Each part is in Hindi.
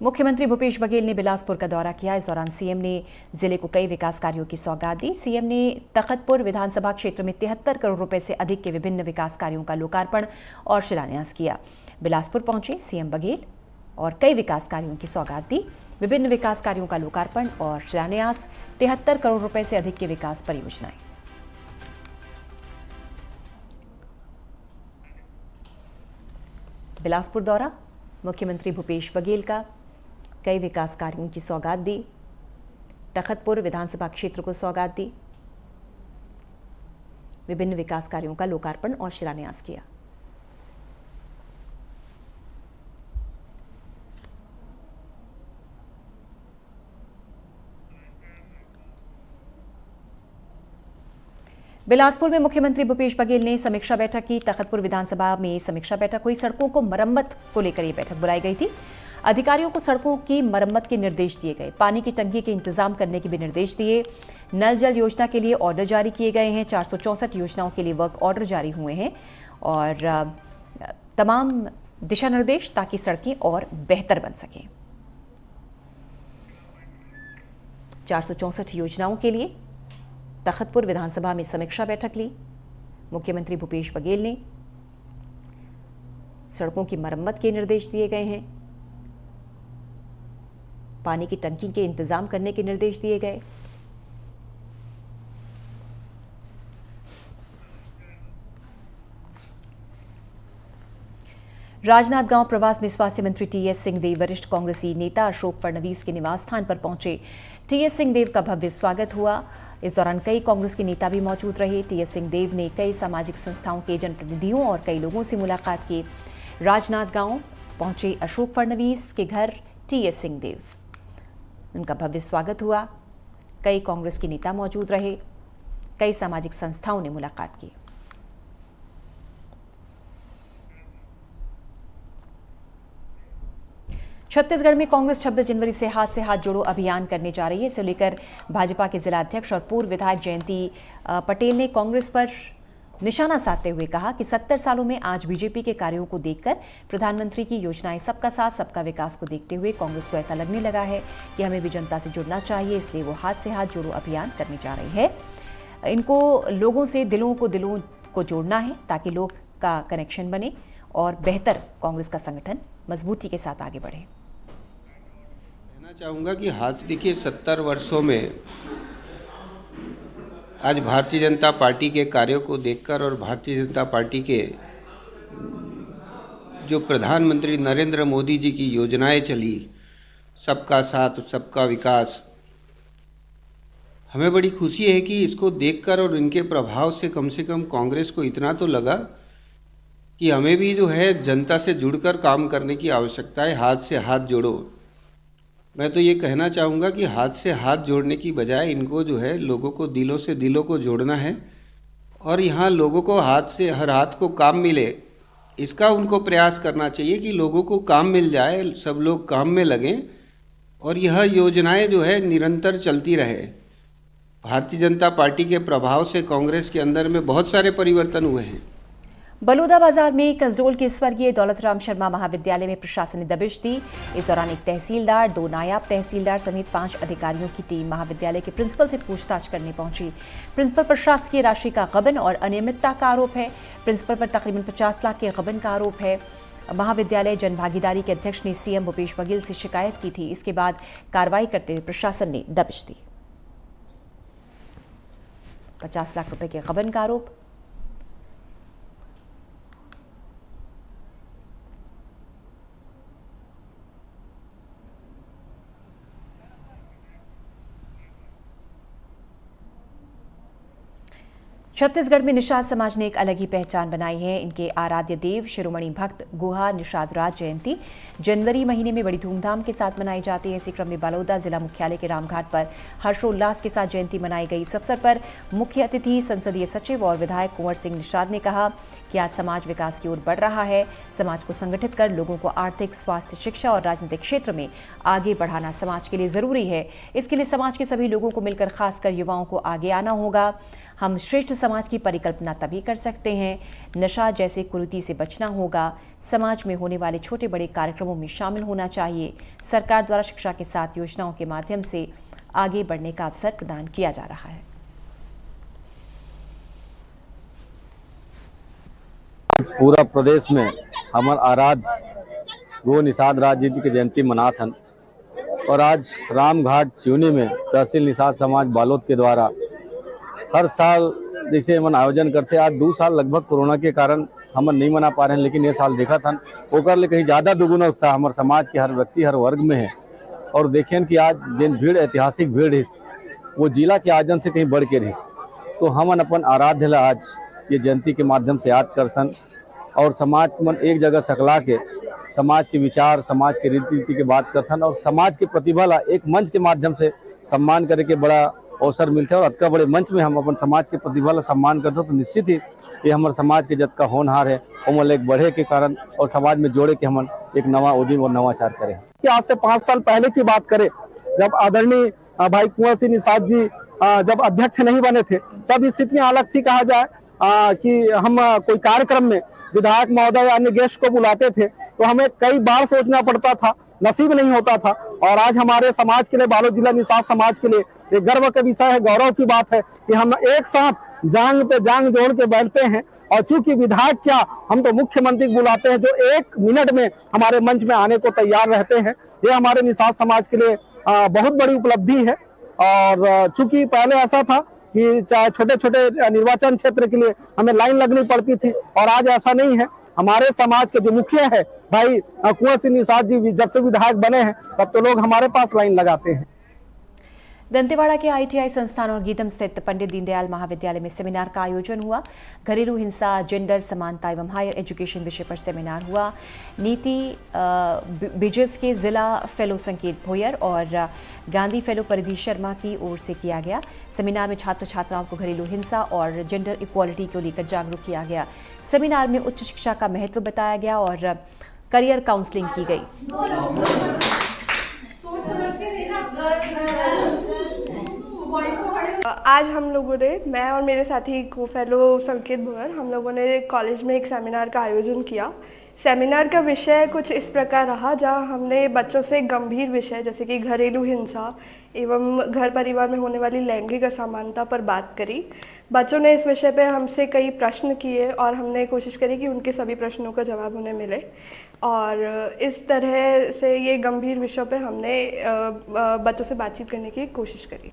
मुख्यमंत्री भूपेश बघेल ने बिलासपुर का दौरा किया। इस दौरान सीएम ने जिले को कई विकास कार्यों की सौगात दी। सीएम ने तखतपुर विधानसभा क्षेत्र में 73 करोड़ रुपए से अधिक के विभिन्न विकास कार्यों का लोकार्पण और शिलान्यास किया। बिलासपुर पहुंचे सीएम बघेल और कई विकास कार्यों की सौगात दी। विभिन्न विकास कार्यों का लोकार्पण और शिलान्यास, 73 करोड़ रुपए से अधिक की विकास परियोजनाएं। बिलासपुर दौरा, मुख्यमंत्री भूपेश बघेल का, कई विकास कार्यों की सौगात दी। तखतपुर विधानसभा क्षेत्र को सौगात दी। विभिन्न विकास कार्यों का लोकार्पण और शिलान्यास किया। बिलासपुर में मुख्यमंत्री भूपेश बघेल ने समीक्षा बैठक की। तखतपुर विधानसभा में समीक्षा बैठक हुई। सड़कों को मरम्मत को लेकर यह बैठक बुलाई गई थी। अधिकारियों को सड़कों की मरम्मत के निर्देश दिए गए। पानी की टंकी के इंतजाम करने के भी निर्देश दिए। नल जल योजना के लिए ऑर्डर जारी किए गए हैं। 464 योजनाओं के लिए वर्क ऑर्डर जारी हुए हैं और तमाम दिशा निर्देश ताकि सड़कें और बेहतर बन सकें। 464 योजनाओं के लिए तखतपुर विधानसभा में समीक्षा बैठक ली। मुख्यमंत्री भूपेश बघेल ने सड़कों की मरम्मत के निर्देश दिए गए हैं। पानी की टंकी के इंतजाम करने के निर्देश दिए गए। राजनांदगांव प्रवास में स्वास्थ्य मंत्री टीएस सिंहदेव वरिष्ठ कांग्रेसी नेता अशोक फडणवीस के निवास स्थान पर पहुंचे। टीएस सिंहदेव का भव्य स्वागत हुआ। इस दौरान कई कांग्रेस के नेता भी मौजूद रहे। टीएस सिंहदेव ने कई सामाजिक संस्थाओं के जनप्रतिनिधियों और कई लोगों से मुलाकात की। राजनांदगांव पहुंचे अशोक फडणवीस के घर टीएस सिंहदेव, उनका भव्य स्वागत हुआ। कई कांग्रेस के नेता मौजूद रहे। कई सामाजिक संस्थाओं ने मुलाकात की। छत्तीसगढ़ में कांग्रेस 26 जनवरी से हाथ जोड़ो अभियान करने जा रही है। इसे लेकर भाजपा के जिला अध्यक्ष और पूर्व विधायक जयंती पटेल ने कांग्रेस पर निशाना साधते हुए कहा कि 70 सालों में आज बीजेपी के कार्यों को देखकर, प्रधानमंत्री की योजनाएं सबका साथ सबका विकास को देखते हुए कांग्रेस को ऐसा लगने लगा है कि हमें भी जनता से जुड़ना चाहिए, इसलिए वो हाथ से हाथ जोड़ो अभियान करने जा रही है। इनको लोगों से दिलों को जोड़ना है ताकि लोग का कनेक्शन बने और बेहतर कांग्रेस का संगठन मजबूती के साथ आगे बढ़े। कहना चाहूँगा कि देखिए 70 वर्षों में आज भारतीय जनता पार्टी के कार्यों को देखकर और भारतीय जनता पार्टी के जो प्रधानमंत्री नरेंद्र मोदी जी की योजनाएं चली, सबका साथ सबका विकास, हमें बड़ी खुशी है कि इसको देखकर और इनके प्रभाव से कम कांग्रेस को इतना तो लगा कि हमें भी जो है जनता से जुड़कर काम करने की आवश्यकता है। हाथ से हाथ जोड़ो। मैं तो ये कहना चाहूँगा कि हाथ से हाथ जोड़ने की बजाय इनको जो है लोगों को दिलों से दिलों को जोड़ना है और यहाँ लोगों को हाथ से हर हाथ को काम मिले, इसका उनको प्रयास करना चाहिए कि लोगों को काम मिल जाए, सब लोग काम में लगें और यह योजनाएं जो है निरंतर चलती रहे। भारतीय जनता पार्टी के प्रभाव से कांग्रेस के अंदर में बहुत सारे परिवर्तन हुए हैं। बलौदाबाजार में कसडोल के स्वर्गीय दौलतराम शर्मा महाविद्यालय में प्रशासन ने दबिश दी। इस दौरान एक तहसीलदार, 2 नायब तहसीलदार समेत 5 अधिकारियों की टीम महाविद्यालय के प्रिंसिपल से पूछताछ करने पहुंची। प्रिंसिपल पर शासकीय राशि का गबन और अनियमितता का आरोप है। प्रिंसिपल पर तकरीबन 50 लाख के गबन का आरोप है। महाविद्यालय जनभागीदारी के अध्यक्ष ने सीएम भूपेश बघेल से शिकायत की थी। इसके बाद कार्रवाई करते हुए प्रशासन ने दबिश दी। 50 लाख रुपए के गबन का आरोप। छत्तीसगढ़ में निषाद समाज ने एक अलग ही पहचान बनाई है। इनके आराध्य देव शिरोमणि भक्त गुहा निषाद राज जयंती जनवरी महीने में बड़ी धूमधाम के साथ मनाई जाती है। इसी क्रम में बलौदा जिला मुख्यालय के रामघाट पर हर्षोल्लास के साथ जयंती मनाई गई। इस अवसर पर मुख्य अतिथि संसदीय सचिव और विधायक कुंवर सिंह निषाद ने कहा कि आज समाज विकास की ओर बढ़ रहा है। समाज को संगठित कर लोगों को आर्थिक, स्वास्थ्य, शिक्षा और राजनीतिक क्षेत्र में आगे बढ़ाना समाज के लिए जरूरी है। इसके लिए समाज के सभी लोगों को मिलकर, खासकर युवाओं को आगे आना होगा। हम श्रेष्ठ समाज की परिकल्पना तभी कर सकते हैं। नशा जैसे कुरीति से बचना होगा। समाज में होने वाले छोटे बड़े कार्यक्रमों में शामिल होना चाहिए। सरकार द्वारा शिक्षा के साथ योजनाओं के माध्यम से आगे बढ़ने का अवसर प्रदान किया जा रहा है। पूरा प्रदेश में हमार आराध्य गो निषाद राज जी की जयंती मनात हन और आज रामघाट सिवनी में तहसील निषाद समाज बालोद के द्वारा हर साल जैसे मन आयोजन करते। आज 2 साल लगभग कोरोना के कारण हम नहीं मना पा रहे हैं, लेकिन ये साल देखा था ओकर ले कहीं ज़्यादा दुगुना उत्साह हमारे समाज के हर व्यक्ति हर वर्ग में है। और देखें कि आज जिन भीड़ ऐतिहासिक भीड़ हिस वो जिला के आयोजन से कहीं बढ़ के रही। तो हमन अपन आराध्य ला आज ये जयंती के माध्यम से याद करतन और समाज मन एक जगह सकला के समाज के विचार समाज के रीति की बात करथन और समाज की प्रतिभा ला एक मंच के माध्यम से सम्मान करे के बड़ा अवसर मिलते हैं। और अतका बड़े मंच में हम अपन समाज के प्रतिभा ला सम्मान करते तो निश्चित ही ये हमारे समाज के जतका होनहार है उमल एक बढ़े के कारण और समाज में जोड़े के हम एक नवा उद्यम और नवाचार करें। कि आज से 5 साल पहले की बात करें, जब आदरणीय भाई कुंवर सिंह निषाद जी जब अध्यक्ष नहीं बने थे तब स्थितियां अलग थी। कहा जाए कि हम कोई कार्यक्रम में विधायक महोदय अन्य गेस्ट को बुलाते थे तो हमें कई बार सोचना पड़ता था, नसीब नहीं होता था। और आज हमारे समाज के लिए, बालोद जिला निषाद समाज के लिए एक गर्व का विषय है, गौरव की बात है कि हम एक साथ जांग पे जांग जोड़ के बैठते हैं। और चूंकि विधायक क्या, हम तो मुख्यमंत्री बुलाते हैं जो 1 मिनट में हमारे मंच में आने को तैयार रहते हैं। ये हमारे निषाद समाज के लिए बहुत बड़ी उपलब्धि है। और चूंकि पहले ऐसा था कि चाहे छोटे छोटे निर्वाचन क्षेत्र के लिए हमें लाइन लगनी पड़ती थी और आज ऐसा नहीं है। हमारे समाज के जो मुखिया है भाई कुंवर सिंह निषाद जी जब से विधायक बने हैं तब तो लोग हमारे पास लाइन लगाते हैं। दंतेवाड़ा के आईटीआई संस्थान और गीदम स्थित पंडित दीनदयाल महाविद्यालय में सेमिनार का आयोजन हुआ। घरेलू हिंसा, जेंडर समानता एवं हायर एजुकेशन विषय पर सेमिनार हुआ। नीति बिजस के जिला फेलो संकेत भोयर और गांधी फेलो परिधि शर्मा की ओर से किया गया। सेमिनार में छात्र छात्राओं को घरेलू हिंसा और जेंडर इक्वालिटी को लेकर जागरूक किया गया। सेमिनार में उच्च शिक्षा का महत्व बताया गया और करियर काउंसलिंग की गई। आज हम लोगों ने, मैं और मेरे साथी को फेलो संकेत भोयर, हम लोगों ने कॉलेज में एक सेमिनार का आयोजन किया। सेमिनार का विषय कुछ इस प्रकार रहा जहां हमने बच्चों से गंभीर विषय जैसे कि घरेलू हिंसा एवं घर परिवार में होने वाली लैंगिक असमानता पर बात करी। बच्चों ने इस विषय पे हमसे कई प्रश्न किए और हमने कोशिश करी कि उनके सभी प्रश्नों का जवाब उन्हें मिले। और इस तरह से ये गंभीर विषयों पे हमने बच्चों से बातचीत करने की कोशिश करी।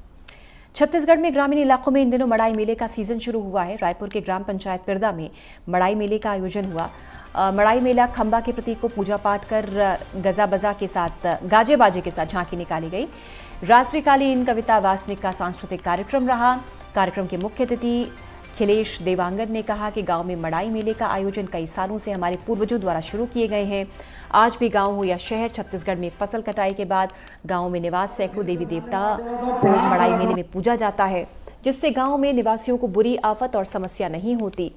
छत्तीसगढ़ में ग्रामीण इलाकों में इन दिनों मड़ाई मेले का सीजन शुरू हुआ है। रायपुर के ग्राम पंचायत पिरदा में मड़ाई मेले का आयोजन हुआ। मड़ाई मेला खंबा के प्रतीक को पूजा पाठ कर गजा बजा के साथ, गाजे बाजे के साथ झांकी निकाली गई। रात्रिकालीन कविता वासनिक का सांस्कृतिक कार्यक्रम रहा। कार्यक्रम के मुख्य अतिथि खिलेश देवांगन ने कहा कि गांव में मड़ाई मेले का आयोजन कई सालों से हमारे पूर्वजों द्वारा शुरू किए गए हैं। आज भी गांव हो या शहर, छत्तीसगढ़ में फसल कटाई के बाद गांव में निवास सैकड़ों देवी देवता को मड़ाई मेले में पूजा जाता है, जिससे गांव में निवासियों को बुरी आफत और समस्या नहीं होती।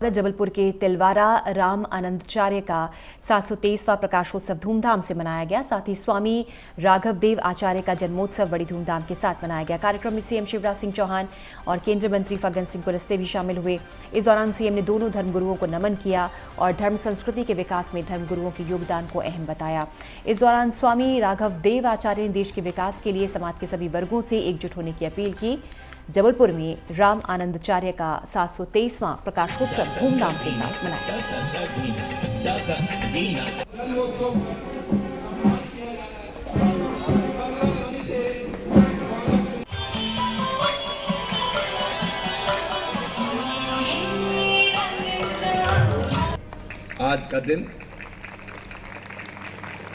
जबलपुर के तिलवारा राम आनंदचार्य का 723वां प्रकाशोत्सव धूमधाम से मनाया गया। साथ ही स्वामी राघव देव आचार्य का जन्मोत्सव बड़ी धूमधाम के साथ मनाया गया। कार्यक्रम में सीएम शिवराज सिंह चौहान और केंद्रीय मंत्री फग्गन सिंह कुलस्ते भी शामिल हुए। इस दौरान सीएम ने दोनों धर्मगुरुओं को नमन किया और धर्म संस्कृति के विकास में धर्मगुरुओं के योगदान को अहम बताया। इस दौरान स्वामी राघव देव आचार्य ने देश के विकास के लिए समाज के सभी वर्गों से एकजुट होने की अपील की। जबलपुर में राम आनंदचार्य का 723वां प्रकाशोत्सव धूमधाम के साथ मनाया। आज का दिन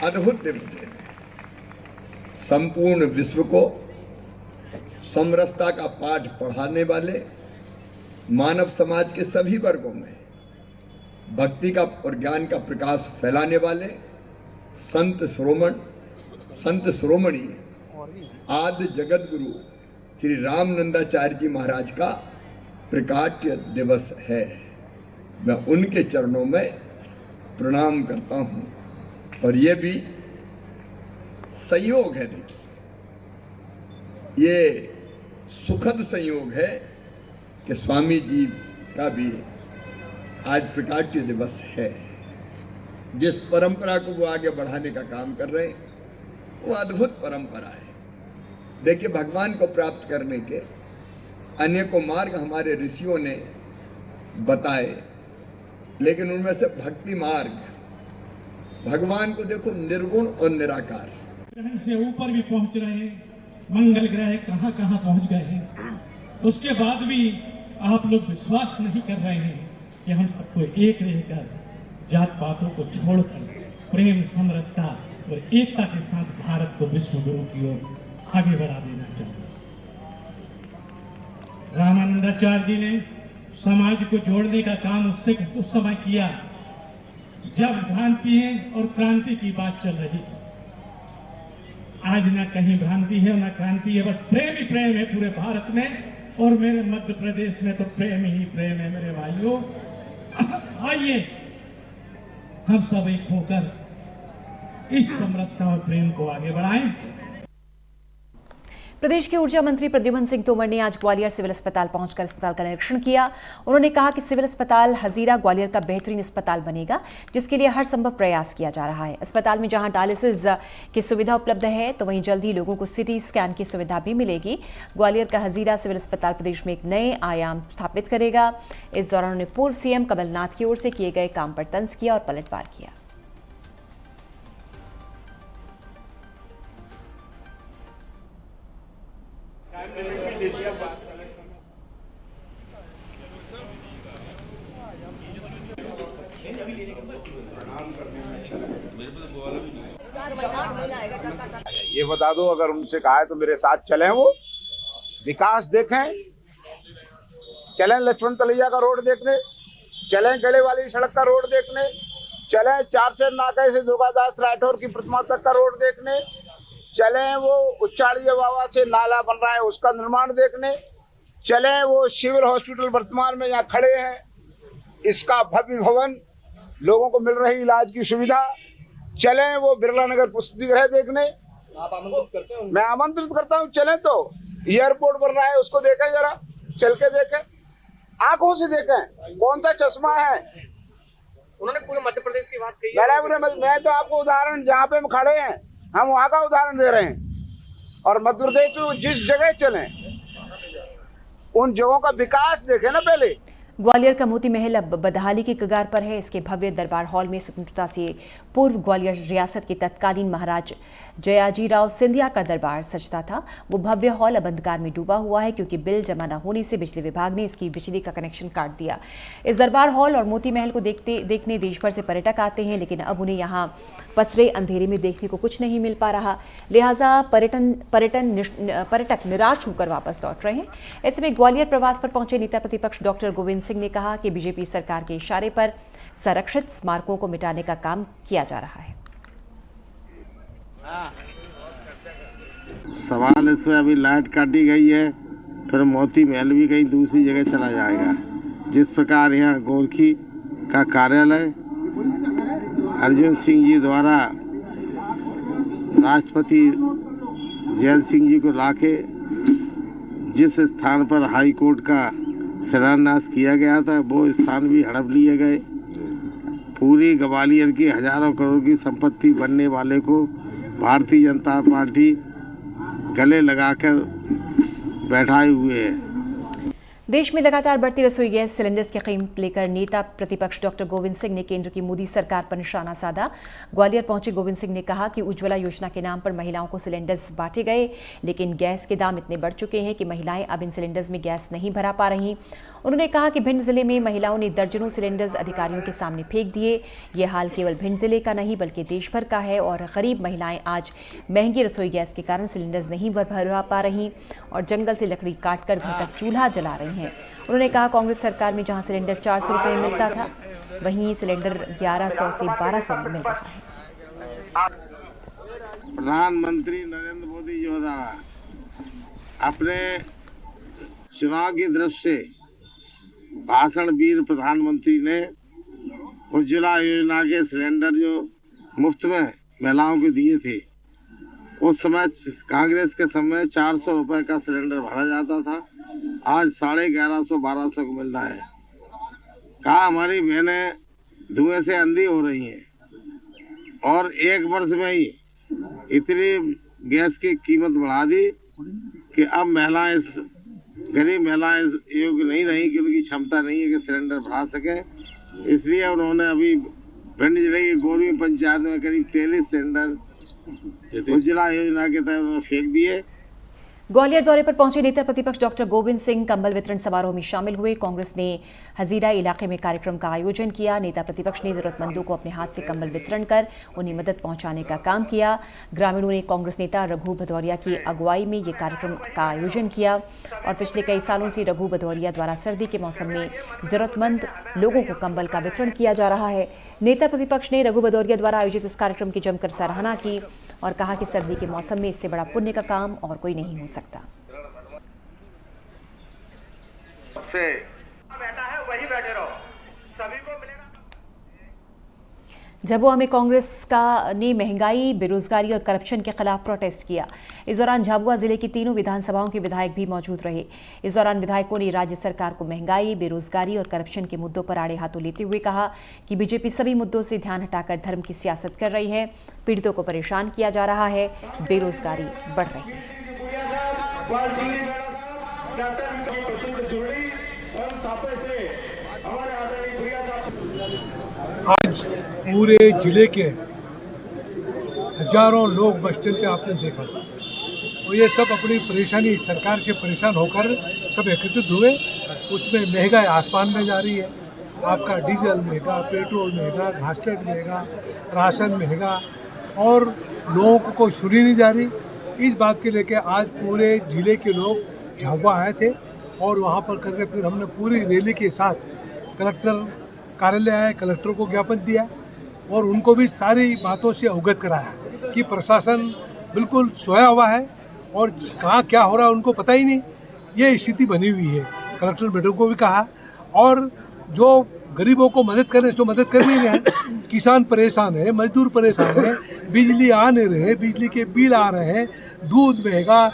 अद्भुत दिन है। संपूर्ण विश्व को समरसता का पाठ पढ़ाने वाले, मानव समाज के सभी वर्गों में भक्ति का और ज्ञान का प्रकाश फैलाने वाले संत शिरोमणि आदि जगत गुरु श्री रामानंदाचार्य जी महाराज का प्रकाट्य दिवस है। मैं उनके चरणों में प्रणाम करता हूँ और ये भी संयोग है। देखिए, ये सुखद संयोग है कि स्वामी जी का भी आज प्रकाट्य दिवस है। जिस परंपरा को वो आगे बढ़ाने का काम कर रहे हैं वो अद्भुत परंपरा है। देखिए, भगवान को प्राप्त करने के अनेकों मार्ग हमारे ऋषियों ने बताए, लेकिन उनमें से भक्ति मार्ग, भगवान को देखो निर्गुण और निराकार, ग्रह से ऊपर भी पहुंच रहे हैं, मंगल ग्रह कहां कहां पहुंच गए हैं, उसके बाद भी आप लोग विश्वास नहीं कर रहे हैं कि हम सबको एक रहकर जात पातों को छोड़कर प्रेम, समरसता और एकता के साथ भारत को विश्व गुरु की ओर आगे बढ़ा देना चाहिए। रामानंदाचार्य जी ने समाज को जोड़ने का काम उस समय किया जब भ्रांति और क्रांति की बात चल रही थी। आज ना कहीं भ्रांति है ना क्रांति है, बस प्रेम ही प्रेम है पूरे भारत में, और मेरे मध्य प्रदेश में तो प्रेम ही प्रेम है मेरे भाइयों। आइए हम सब एक होकर इस समरसता और प्रेम को आगे बढ़ाएं। प्रदेश के ऊर्जा मंत्री प्रद्युम्न सिंह तोमर ने आज ग्वालियर सिविल अस्पताल पहुंचकर अस्पताल का निरीक्षण किया। उन्होंने कहा कि सिविल अस्पताल हजीरा ग्वालियर का बेहतरीन अस्पताल बनेगा, जिसके लिए हर संभव प्रयास किया जा रहा है। अस्पताल में जहां डायलिसिस की सुविधा उपलब्ध है, तो वहीं जल्द ही लोगों को सिटी स्कैन की सुविधा भी मिलेगी। ग्वालियर का हजीरा सिविल अस्पताल प्रदेश में एक नए आयाम स्थापित करेगा। इस दौरान उन्होंने पूर्व सीएम कमलनाथ की ओर से किए गए काम पर तंज किया और पलटवार किया। ये बता दो, अगर उनसे कहा है तो मेरे साथ चलें, वो विकास देखें, चलें लक्ष्मण तलैया का रोड देखने, चलें गले वाली सड़क का रोड देखने, चलें 4 से नाके से दुर्गादास राठौर की प्रतिमा तक का रोड देखने, चलें वो उच्चाड़िया बाबा से नाला बन रहा है उसका निर्माण देखने, चलें वो सिविल हॉस्पिटल वर्तमान में यहाँ खड़े हैं इसका भव्य भवन, लोगों को मिल रही इलाज की सुविधा, चलें वो बिरला नगर पुस्तकालय देखने। आप आमंत्रित करते हैं? मैं आमंत्रित करता हूँ, चलें। तो एयरपोर्ट बन रहा है उसको देखें, जरा चल के देखें, आंखों से देखें कौन सा चश्मा है। उन्होंने पूरे मध्य प्रदेश की बात कही। मैं तो आपको उदाहरण जहाँ पे हम खड़े हैं हम वहाँ का उदाहरण दे रहे हैं, और मध्य प्रदेश में जिस जगह चलें उन जगहों का विकास देखें ना पहले। ग्वालियर का मोती महल अब बदहाली की कगार पर है। इसके भव्य दरबार हॉल में स्वतंत्रता से पूर्व ग्वालियर रियासत के तत्कालीन महाराज जयाजीराव सिंधिया का दरबार सजता था। वो भव्य हॉल अब अंधकार में डूबा हुआ है, क्योंकि बिल जमा न होने से बिजली विभाग ने इसकी बिजली का कनेक्शन काट दिया। इस दरबार हॉल और मोती महल को देखने देश भर से पर्यटक आते हैं, लेकिन अब उन्हें यहाँ पसरे अंधेरे में देखने को कुछ नहीं मिल पा रहा। लिहाजा पर्यटक निराश होकर वापस लौट रहे हैं। ऐसे में ग्वालियर प्रवास पर पहुंचे नेता प्रतिपक्ष डॉक्टर गोविंद सिंह ने कहा कि बीजेपी सरकार के इशारे पर संरक्षित स्मारकों को मिटाने का काम किया जा रहा है। सवाल इसमें अभी लाइट काटी गई है, फिर मोती महल भी कहीं दूसरी जगह चला जाएगा। जिस प्रकार यहाँ गोरखी का कार्यालय अर्जुन सिंह जी द्वारा राष्ट्रपति जैल सिंह जी को लाके जिस स्थान पर हाई कोर्ट का शिलान्यास किया गया था, वो स्थान भी हड़प लिए गए। पूरी ग्वालियर की हजारों करोड़ की संपत्ति बनने वाले को भारतीय जनता पार्टी गले लगाकर बैठाए हुए है। देश में लगातार बढ़ती रसोई गैस सिलेंडर्स की कीमत लेकर नेता प्रतिपक्ष डॉक्टर गोविंद सिंह ने केंद्र की मोदी सरकार पर निशाना साधा। ग्वालियर पहुंचे गोविंद सिंह ने कहा कि उज्ज्वला योजना के नाम पर महिलाओं को सिलेंडर्स बांटे गए, लेकिन गैस के दाम इतने बढ़ चुके हैं कि महिलाएं अब इन सिलेंडर्स में गैस नहीं भरा पा रही। उन्होंने कहा कि भिंड जिले में महिलाओं ने दर्जनों सिलेंडर्स अधिकारियों के सामने फेंक दिए। ये हाल केवल भिंड जिले का नहीं बल्कि देश भर का है, और गरीब महिलाएं आज महंगी रसोई गैस के कारण सिलेंडर्स नहीं भरा पा रही और जंगल से लकड़ी काटकर घर का चूल्हा जला रही हैं। उन्होंने कहा कांग्रेस सरकार में जहां सिलेंडर 400 रुपए में मिलता था, वहीं सिलेंडर 1100 से 1200 में मिल रहा है। प्रधानमंत्री नरेंद्र मोदी जी द्वारा अपने चुनाव की दृष्टि से भाषण वीर प्रधानमंत्री ने उज्ज्वला योजना के सिलेंडर जो मुफ्त में महिलाओं को दिए थे, उस समय कांग्रेस के समय 400 रुपए का सिलेंडर भरा जाता था, आज 1150-1200 को मिल रहा है। कहा हमारी बहनें धुएं से अंधी हो रही हैं और 1 वर्ष में ही इतनी गैस की कीमत बढ़ा दी कि अब महिलाएं, गरीब महिलाएं योग्य नहीं रही कि उनकी क्षमता नहीं है कि सिलेंडर भरा सके। इसलिए उन्होंने अभी भिंड जिले की गोरवी पंचायत में करीब 43 सिलेंडर उज्ज्वला योजना के तहत उन्होंने फेंक दिए। ग्वालियर दौरे पर पहुंचे नेता प्रतिपक्ष डॉक्टर गोविंद सिंह कंबल वितरण समारोह में शामिल हुए। कांग्रेस ने हजीरा इलाके में कार्यक्रम का आयोजन किया। नेता प्रतिपक्ष ने जरूरतमंदों को अपने हाथ से कंबल वितरण कर उन्हें मदद पहुंचाने का काम किया। ग्रामीणों ने कांग्रेस नेता रघु भदौरिया की अगुवाई में ये कार्यक्रम का आयोजन किया और पिछले कई सालों से रघु भदौरिया द्वारा सर्दी के मौसम में जरूरतमंद लोगों को कंबल का वितरण किया जा रहा है। नेता प्रतिपक्ष ने रघु भदौरिया द्वारा आयोजित इस कार्यक्रम की जमकर सराहना की और कहा कि सर्दी के मौसम में इससे बड़ा पुण्य का काम और कोई नहीं हो सकता। झाबुआ में कांग्रेस ने महंगाई, बेरोजगारी और करप्शन के खिलाफ प्रोटेस्ट किया। इस दौरान झाबुआ जिले की तीनों विधानसभाओं के विधायक भी मौजूद रहे। इस दौरान विधायकों ने राज्य सरकार को महंगाई, बेरोजगारी और करप्शन के मुद्दों पर आड़े हाथों लेते हुए कहा कि बीजेपी सभी मुद्दों से ध्यान हटाकर धर्म की सियासत कर रही है। पीड़ितों को परेशान किया जा रहा है, बेरोजगारी बढ़ रही है। आज पूरे जिले के हजारों लोग बस स्टैंड पे आपने देखा और ये सब अपनी परेशानी, सरकार से परेशान होकर सब एकत्रित हुए। उसमें महंगाई आसमान में जा रही है। आपका डीजल महंगा, पेट्रोल महंगा, घासलेट महंगा, राशन महंगा और लोगों को कोई सुनी नहीं जा रही। इस बात के लेके आज पूरे जिले के लोग झाबुआ आए थे और वहाँ पर करके फिर हमने पूरी रैली के साथ कलेक्टर कार्यालय आए, कलेक्टर को ज्ञापन दिया और उनको भी सारी बातों से अवगत कराया कि प्रशासन बिल्कुल सोया हुआ है और कहाँ क्या हो रहा है उनको पता ही नहीं। ये स्थिति बनी हुई है। कलेक्टर मैडम को भी कहा और जो गरीबों को मदद करें तो मदद कर नहीं रहे हैं। किसान परेशान है, मजदूर परेशान है, बिजली आ नहीं रहे, बिजली के बिल आ रहे हैं, दूध महंगा,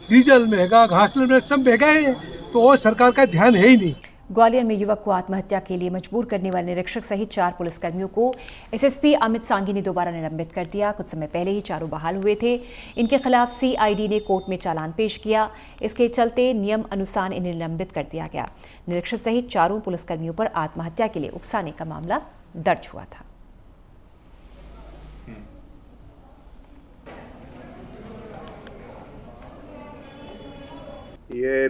डीजल महंगा, घासलेट महंगा, सब महंगा है। तो वो सरकार का ध्यान है ही नहीं। ग्वालियर में युवक को आत्महत्या के लिए मजबूर करने वाले निरीक्षक सहित 4 पुलिसकर्मियों को एसएसपी अमित सांगी ने दोबारा निलंबित कर दिया। कुछ समय पहले ही चारों बहाल हुए थे। इनके खिलाफ सीआईडी ने कोर्ट में चालान पेश किया। इसके चलते नियम अनुसार इन्हें निलंबित कर दिया गया। निरीक्षक सहित 4 पुलिसकर्मियों पर आत्महत्या के लिए उकसाने का मामला दर्ज हुआ था। ये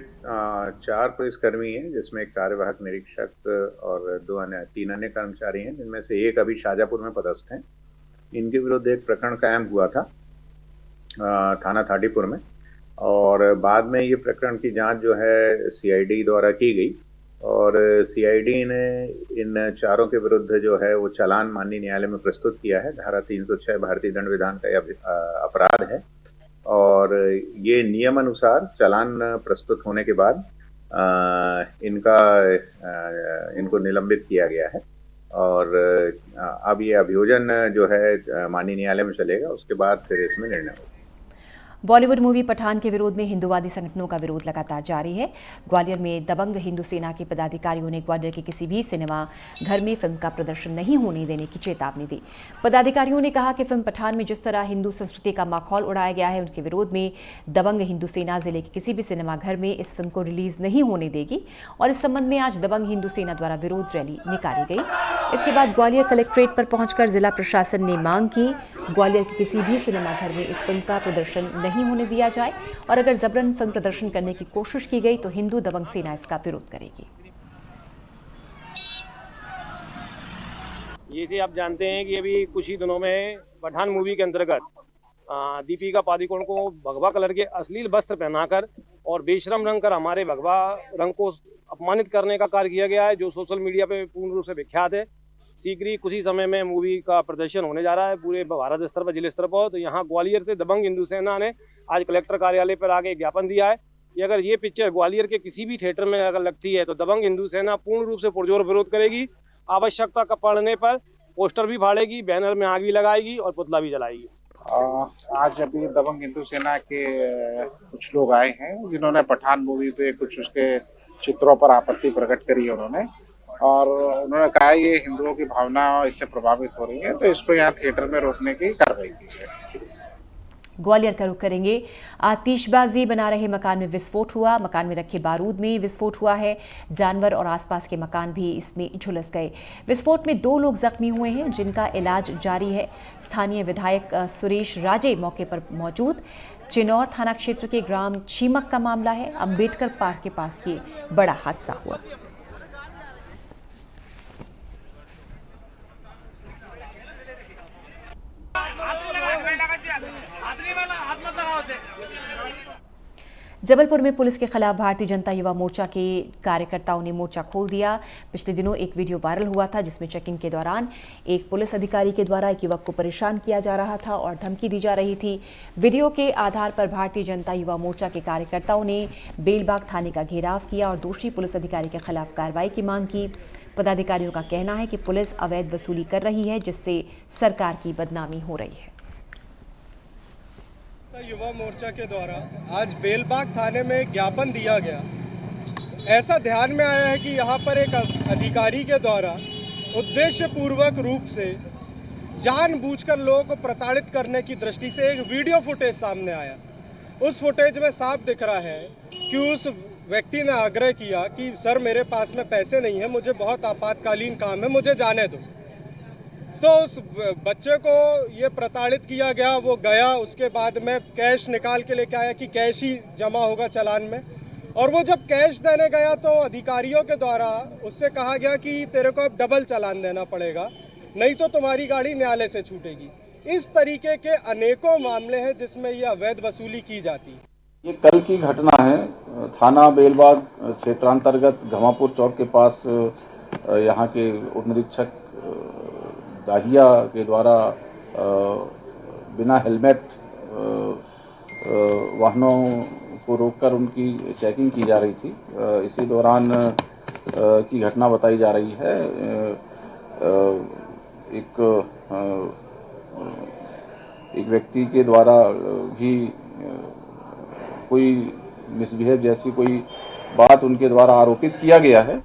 4 पुलिसकर्मी हैं जिसमें एक कार्यवाहक निरीक्षक और 3 अन्य कर्मचारी हैं, जिनमें से एक अभी शाजापुर में पदस्थ हैं। इनके विरुद्ध एक प्रकरण कायम हुआ था थाना थाटीपुर में और बाद में ये प्रकरण की जांच जो है सीआईडी द्वारा की गई और सीआईडी ने इन चारों के विरुद्ध जो है वो चालान माननीय न्यायालय में प्रस्तुत किया है। धारा 306 भारतीय दंड विधान का अपराध है और ये नियम अनुसार चालान प्रस्तुत होने के बाद इनको निलंबित किया गया है और अब ये अभियोजन जो है माननीय न्यायालय में चलेगा, उसके बाद फिर इसमें निर्णय होगा। बॉलीवुड मूवी पठान के विरोध में हिंदुवादी संगठनों का विरोध लगातार जारी है। ग्वालियर में दबंग हिंदू सेना के पदाधिकारियों ने ग्वालियर के किसी भी सिनेमा घर में फिल्म का प्रदर्शन नहीं होने देने की चेतावनी दी। पदाधिकारियों ने कहा कि फिल्म पठान में जिस तरह हिंदू संस्कृति का माहौल उड़ाया गया है, उनके विरोध में दबंग हिंदू सेना जिले के किसी भी सिनेमा घर में इस फिल्म को रिलीज नहीं होने देगी और इस संबंध में आज दबंग हिंदू सेना द्वारा विरोध रैली निकाली गई। इसके बाद ग्वालियर कलेक्ट्रेट पर पहुंचकर जिला प्रशासन ने मांग की ग्वालियर के किसी भी सिनेमा घर में इस फिल्म का प्रदर्शन नहीं होने दिया जाए और अगर जबरन फिल्म प्रदर्शन करने की कोशिश की गई तो हिंदू दबंग सेना इसका विरोध करेगी। ये कि आप जानते हैं कि अभी कुछ ही दिनों में पठान मूवी के अंतर्गत दीपिका पादुकोण को भगवा कलर के अश्लील वस्त्र पहनाकर और बेशरम रंग कर हमारे भगवा रंग को अपमानित करने का कार्य किया गया है, जो सोशल मीडिया पे पूर्ण रूप से विख्यात है। शीघ्र ही कुछ ही समय में मूवी का प्रदर्शन होने जा रहा है पूरे भारत स्तर पर, जिले स्तर पर। तो यहाँ ग्वालियर से दबंग हिंदू सेना ने आज कलेक्टर कार्यालय पर आके ज्ञापन दिया है कि अगर ये पिक्चर ग्वालियर के किसी भी थिएटर में अगर लगती है तो दबंग हिंदू सेना पूर्ण रूप से पुरजोर विरोध करेगी। आवश्यकता का पड़ने पर पोस्टर भी फाड़ेगी, बैनर में आग भी लगाएगी और पुतला भी जलाएगी। आज अभी दबंग हिंदू सेना के कुछ लोग आए हैं जिन्होंने पठान मूवी पे कुछ उसके चित्रों पर आपत्ति प्रकट करी है उन्होंने, और उन्होंने कहा ये हिंदुओं की भावना इससे प्रभावित हो रही है, तो इसको यहाँ थिएटर में रोकने की कार्रवाई की जाए। ग्वालियर का रुख करेंगे। आतिशबाजी बना रहे मकान में विस्फोट हुआ। मकान में रखे बारूद में विस्फोट हुआ है। जानवर और आसपास के मकान भी इसमें झुलस गए। विस्फोट में 2 लोग जख्मी हुए हैं जिनका इलाज जारी है। स्थानीय विधायक सुरेश राजे मौके पर मौजूद। चिनौर थाना क्षेत्र के ग्राम चीमक का मामला है। अंबेडकर पार्क के पास ये बड़ा हादसा हुआ। जबलपुर में पुलिस के खिलाफ भारतीय जनता युवा मोर्चा के कार्यकर्ताओं ने मोर्चा खोल दिया। पिछले दिनों एक वीडियो वायरल हुआ था जिसमें चेकिंग के दौरान एक पुलिस अधिकारी के द्वारा एक युवक को परेशान किया जा रहा था और धमकी दी जा रही थी। वीडियो के आधार पर भारतीय जनता युवा मोर्चा के कार्यकर्ताओं ने बेलबाग थाने का घेराव किया और दोषी पुलिस अधिकारी के खिलाफ कार्रवाई की मांग की। पदाधिकारियों का कहना है कि पुलिस अवैध वसूली कर रही है जिससे सरकार की बदनामी हो रही है। युवा मोर्चा के द्वारा आज बेलबाग थाने में एक ज्ञापन दिया गया। ऐसा ध्यान में आया है कि यहाँ पर एक अधिकारी के द्वारा उद्देश्य पूर्वक रूप से जानबूझकर लोगों को प्रताड़ित करने की दृष्टि से एक वीडियो फुटेज सामने आया। उस फुटेज में साफ दिख रहा है कि उस व्यक्ति ने आग्रह किया कि सर मेरे पास में पैसे नहीं है, मुझे बहुत आपातकालीन काम है, मुझे जाने दो। तो उस बच्चे को ये प्रताड़ित किया गया। वो गया, उसके बाद में कैश निकाल के लेके आया कि कैश ही जमा होगा चालान में, और वो जब कैश देने गया तो अधिकारियों के द्वारा उससे कहा गया कि तेरे को अब डबल चालान देना पड़ेगा, नहीं तो तुम्हारी गाड़ी न्यायालय से छूटेगी। इस तरीके के अनेकों मामले हैं जिसमें ये अवैध वसूली की जाती है। ये कल की घटना है। थाना बेलबाग क्षेत्रांतर्गत घमापुर चौक के पास यहाँ के उप निरीक्षक दाहिया के द्वारा बिना हेलमेट वाहनों को रोककर उनकी चेकिंग की जा रही थी। इसी दौरान की घटना बताई जा रही है। एक व्यक्ति के द्वारा भी कोई मिसबिहेव जैसी कोई बात उनके द्वारा आरोपित किया गया है।